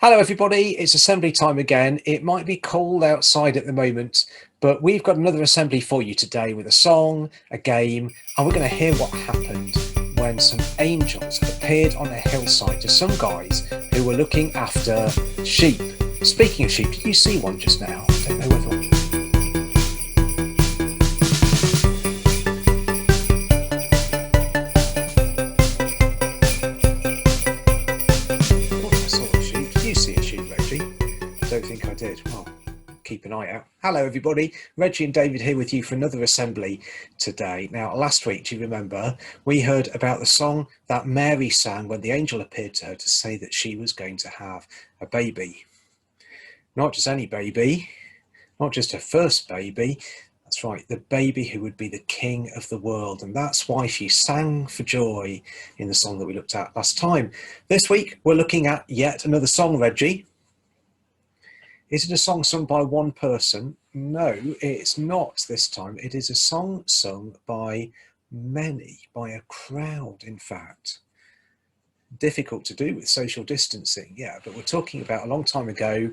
Hello everybody, it's assembly time again. It might be cold outside at the moment, but we've got another assembly for you today with a song, a game, and we're going to hear what happened when some angels appeared on a hillside to some guys who were looking after sheep. Speaking of sheep, did you see one just now? I don't know whether... Don't think I did. Well, keep an eye out. Hello everybody, Reggie and David here with you for another assembly today. Now last week, do you remember, we heard about the song that Mary sang when the angel appeared to her to say that she was going to have a baby. Not just any baby, not just her first baby, that's right, the baby who would be the king of the world. And that's why she sang for joy in the song that we looked at last time. This week, we're looking at yet another song, Reggie. Is it a song sung by one person? No, it's not this time. It is a song sung by many, by a crowd, in fact. Difficult to do with social distancing, yeah, but we're talking about a long time ago,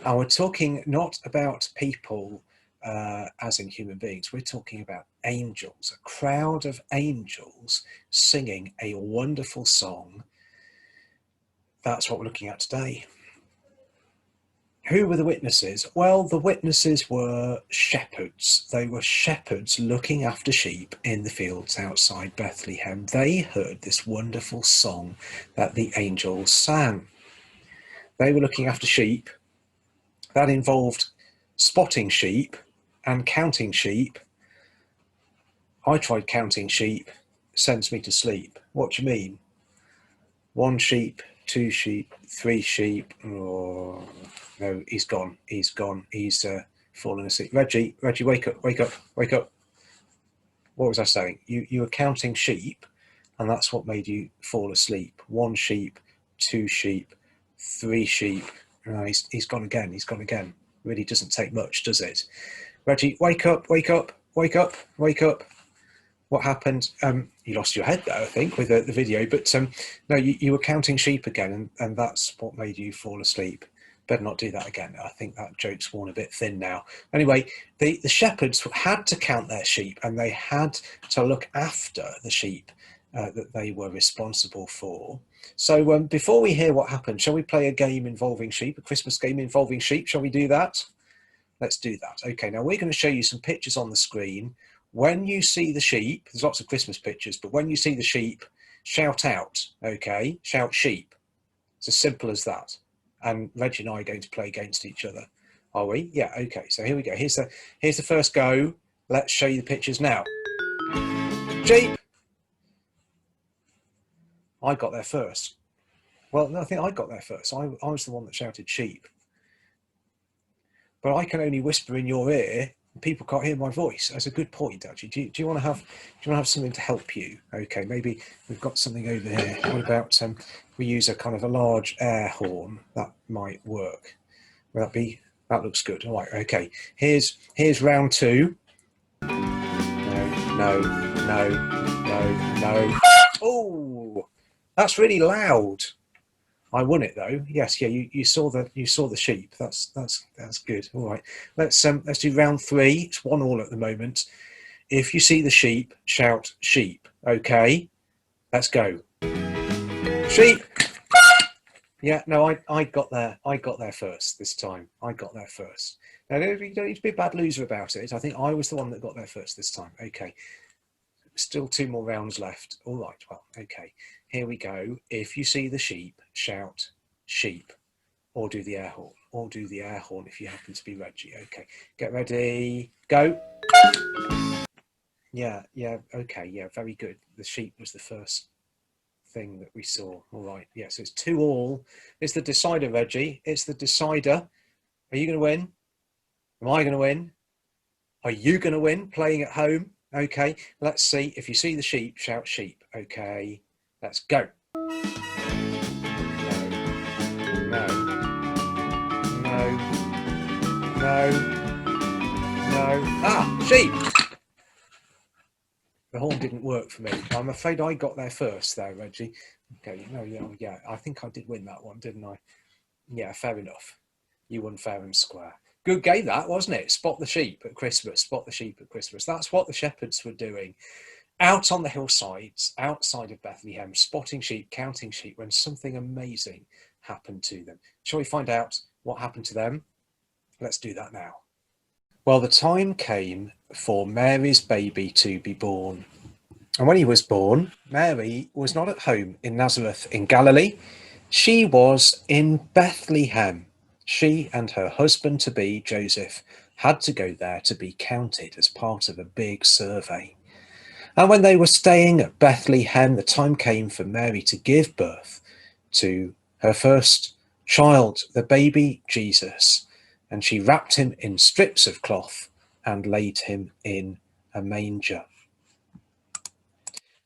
and we're talking not about people as in human beings. We're talking about angels, a crowd of angels singing a wonderful song. That's what we're looking at today. Who were the witnesses? Well, the witnesses were shepherds. They were shepherds looking after sheep in the fields outside Bethlehem. They heard this wonderful song that the angels sang. They were looking after sheep. That involved spotting sheep and counting sheep. I tried counting sheep, sends me to sleep. What do you mean? 1 sheep, 2 sheep, 3 sheep. Oh, no, he's gone. He's gone. He's fallen asleep. Reggie, wake up, wake up, wake up. What was I saying? You were counting sheep, and that's what made you fall asleep. 1 sheep, 2 sheep, 3 sheep. No, he's gone again. He's gone again. Really doesn't take much, does it? Reggie, wake up, wake up, wake up, wake up. What happened? You lost your head there, I think, with the video. But no, you were counting sheep again, and that's what made you fall asleep. Better not do that again. I think that joke's worn a bit thin now. Anyway, the shepherds had to count their sheep, and they had to look after the sheep that they were responsible for. So before we hear what happened, shall we play a game involving sheep, a Christmas game involving sheep? Shall we do that? Let's do that. Okay, now we're going to show you some pictures on the screen. When you see the sheep, there's lots of Christmas pictures, but when you see the sheep, shout out, okay? Shout sheep. It's as simple as that. And Reggie and I are going to play against each other. Are we? Yeah, okay, so here we go. Here's the first go. Let's show you the pictures now. Sheep! I got there first. Well, no, I think I got there first. I was the one that shouted sheep. But I can only whisper in your ear. People can't hear my voice. That's a good point, actually. Do you want to have something to help you? Okay, maybe we've got something over here. What about we use a kind of a large air horn? That might work. Will that be? That looks good. All right. Okay. Here's round 2. No. Oh, that's really loud. I won it though. Yes, yeah. You saw the sheep. That's good. All right. Let's do round 3. It's 1-1 at the moment. If you see the sheep, shout sheep. Okay. Let's go. Sheep. Yeah. No, I got there. I got there first this time. I got there first. Now you don't need to be a bad loser about it. I think I was the one that got there first this time. Okay. Still 2 more rounds left. All right. Well. Okay. Here we go. If you see the sheep, shout sheep, or do the air horn, or do the air horn if you happen to be Reggie. Okay, get ready, go. Yeah, okay, yeah, very good. The sheep was the first thing that we saw. All right, yeah, so it's 2-2. It's the decider, Reggie. It's the decider. Are you going to win? Am I going to win? Are you going to win playing at home? Okay, let's see. If you see the sheep, shout sheep. Okay. Let's go. No. Ah, sheep! The horn didn't work for me. I'm afraid I got there first there, Reggie. Okay, no, yeah, I think I did win that one, didn't I? Yeah, fair enough. You won fair and square. Good game that, wasn't it? Spot the sheep at Christmas, spot the sheep at Christmas. That's what the shepherds were doing out on the hillsides, outside of Bethlehem, spotting sheep, counting sheep, when something amazing happened to them. Shall we find out what happened to them? Let's do that now. Well, the time came for Mary's baby to be born. And when he was born, Mary was not at home in Nazareth in Galilee. She was in Bethlehem. She and her husband-to-be, Joseph, had to go there to be counted as part of a big survey. And when they were staying at Bethlehem, the time came for Mary to give birth to her first child, the baby Jesus. And she wrapped him in strips of cloth and laid him in a manger.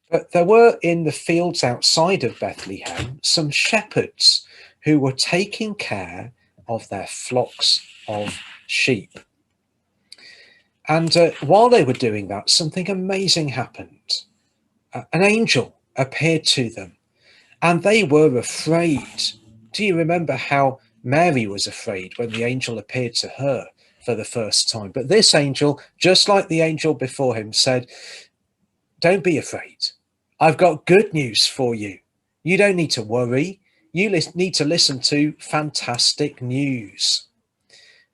But there were in the fields outside of Bethlehem some shepherds who were taking care of their flocks of sheep. And while they were doing that, something amazing happened. An angel appeared to them, and they were afraid. Do you remember how Mary was afraid when the angel appeared to her for the first time? But this angel, just like the angel before him, said, "Don't be afraid. I've got good news for you. You don't need to worry. You need to listen to fantastic news.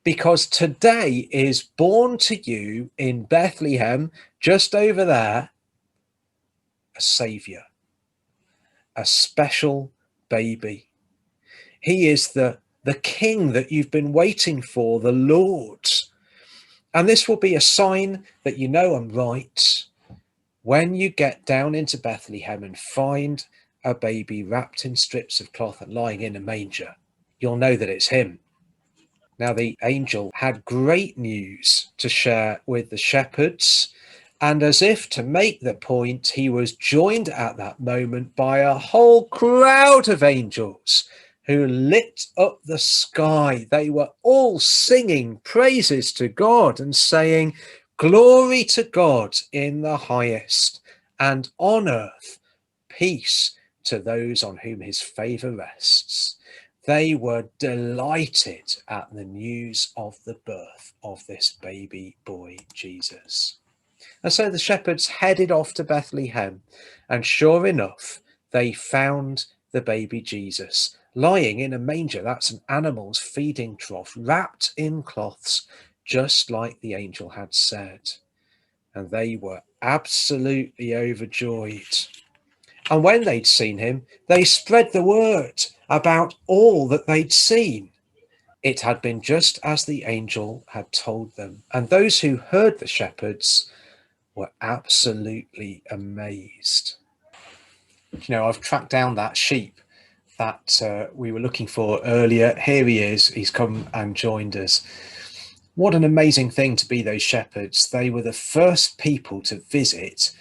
Because today is born to you in Bethlehem, just over there, a saviour, a special baby. He is the king that you've been waiting for, the Lord. And this will be a sign that you know I'm right. When you get down into Bethlehem and find a baby wrapped in strips of cloth and lying in a manger, you'll know that it's him." Now, the angel had great news to share with the shepherds, and as if to make the point, he was joined at that moment by a whole crowd of angels who lit up the sky. They were all singing praises to God and saying, "Glory to God in the highest, and on earth peace to those on whom his favour rests." They were delighted at the news of the birth of this baby boy, Jesus. And so the shepherds headed off to Bethlehem, and sure enough, they found the baby Jesus lying in a manger. That's an animal's feeding trough, wrapped in cloths, just like the angel had said. And they were absolutely overjoyed. And when they'd seen him, they spread the word about all that they'd seen. It had been just as the angel had told them. And those who heard the shepherds were absolutely amazed. You know, I've tracked down that sheep that we were looking for earlier. Here he is. He's come and joined us. What an amazing thing to be those shepherds. They were the first people to visit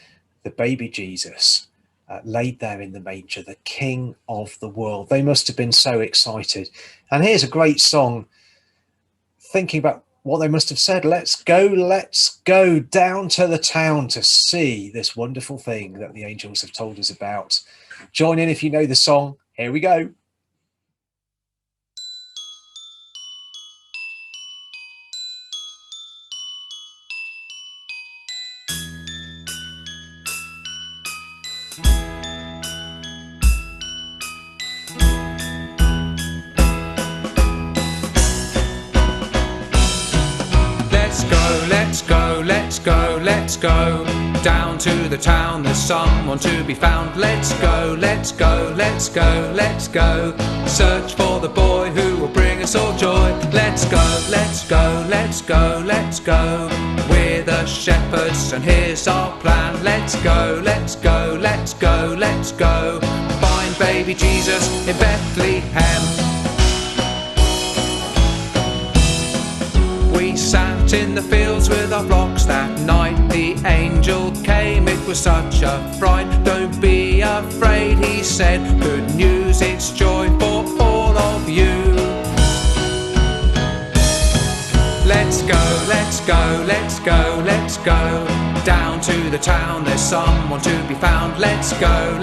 the baby Jesus, laid there in the manger, the King of the world. They must have been so excited. And here's a great song, thinking about what they must have said. Let's go down to the town to see this wonderful thing that the angels have told us about. Join in if you know the song. Here we go. Let's go down to the town, there's someone to be found. Let's go, search for the boy who will bring us all joy. Let's go, we're the shepherds and here's our plan. Let's go, find baby Jesus in Bethlehem. We sat in the fields with our flocks that night. The angel came, it was such a fright. Don't be afraid, he said, good news, it's joy for all of you. Let's go down to the town, there's someone to be found. Let's go,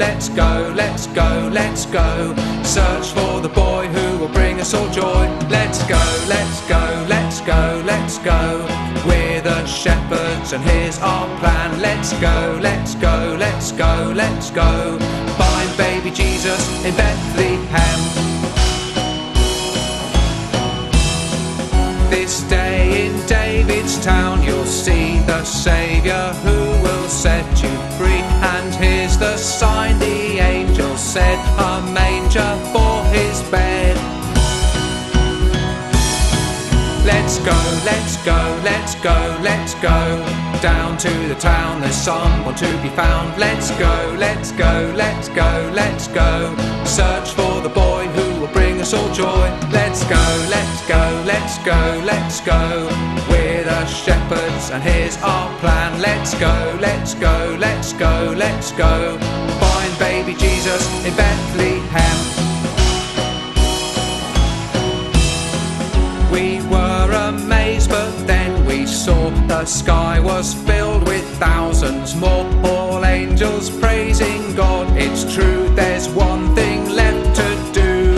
search for the boy who will bring us us all joy. Let's go, let's go, let's go, let's go. We're the shepherds and here's our plan. Let's go, let's go, let's go, let's go. Find baby Jesus in Bethlehem. This day in David's town you'll see the Saviour who will set you free. And here's the sign the angel said, a manger for his bed. Let's go, let's go, let's go, let's go. Down to the town, there's someone to be found. Let's go, let's go, let's go, let's go. Search for the boy who will bring us all joy. Let's go, let's go, let's go, let's go. We're the shepherds and here's our plan. Let's go, let's go, let's go, let's go. Find baby Jesus in Bethlehem. We were amazed, but then we saw the sky was filled with thousands more, all angels praising God. It's true, there's one thing left to do.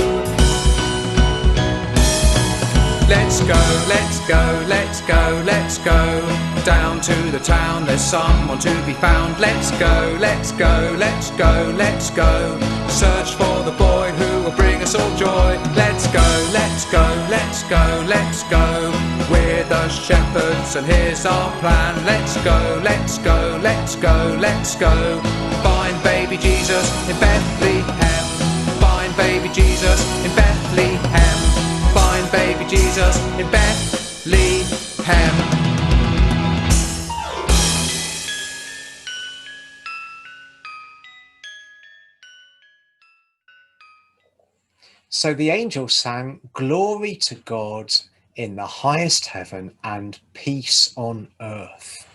Let's go, let's go, let's go, let's go. Down to the town, there's someone to be found. Let's go, let's go, let's go, let's go. Search for the boy who will bring us all joy. Let's go, let's go, let's go, let's go. We're the shepherds and here's our plan. Let's go, let's go, let's go, let's go. Find baby Jesus in Bethlehem. Find baby Jesus in Bethlehem. Find baby Jesus in Bethlehem. So the angels sang, "Glory to God in the highest heaven and peace on earth."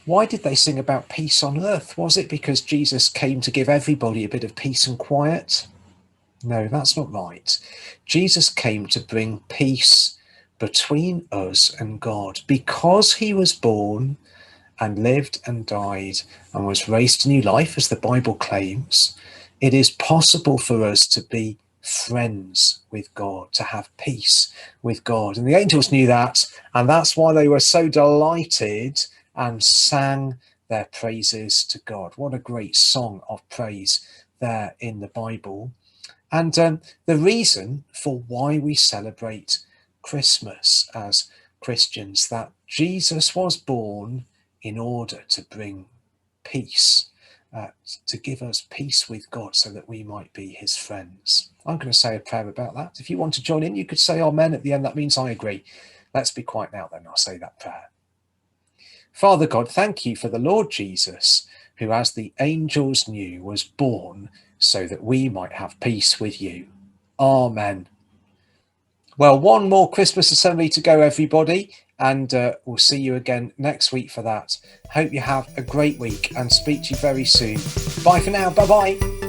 Why did they sing about peace on earth? Was it because Jesus came to give everybody a bit of peace and quiet? No, that's not right. Jesus came to bring peace between us and God. Because he was born and lived and died and was raised to new life, as the Bible claims, it is possible for us to be friends with God, to have peace with God. And the angels knew that, and that's why they were so delighted and sang their praises to God. What a great song of praise there in the Bible. And the reason for why we celebrate Christmas as Christians, that Jesus was born in order to bring peace, to give us peace with God so that we might be his friends. I'm going to say a prayer about that. If you want to join in, you could say amen at the end. That means I agree. Let's be quiet now then. I'll say that prayer. Father God, thank you for the Lord Jesus, who, as the angels knew, was born so that we might have peace with you. Amen. Well, one more Christmas assembly to go, everybody, and we'll see you again next week for that. Hope you have a great week and speak to you very soon. Bye for now. Bye-bye.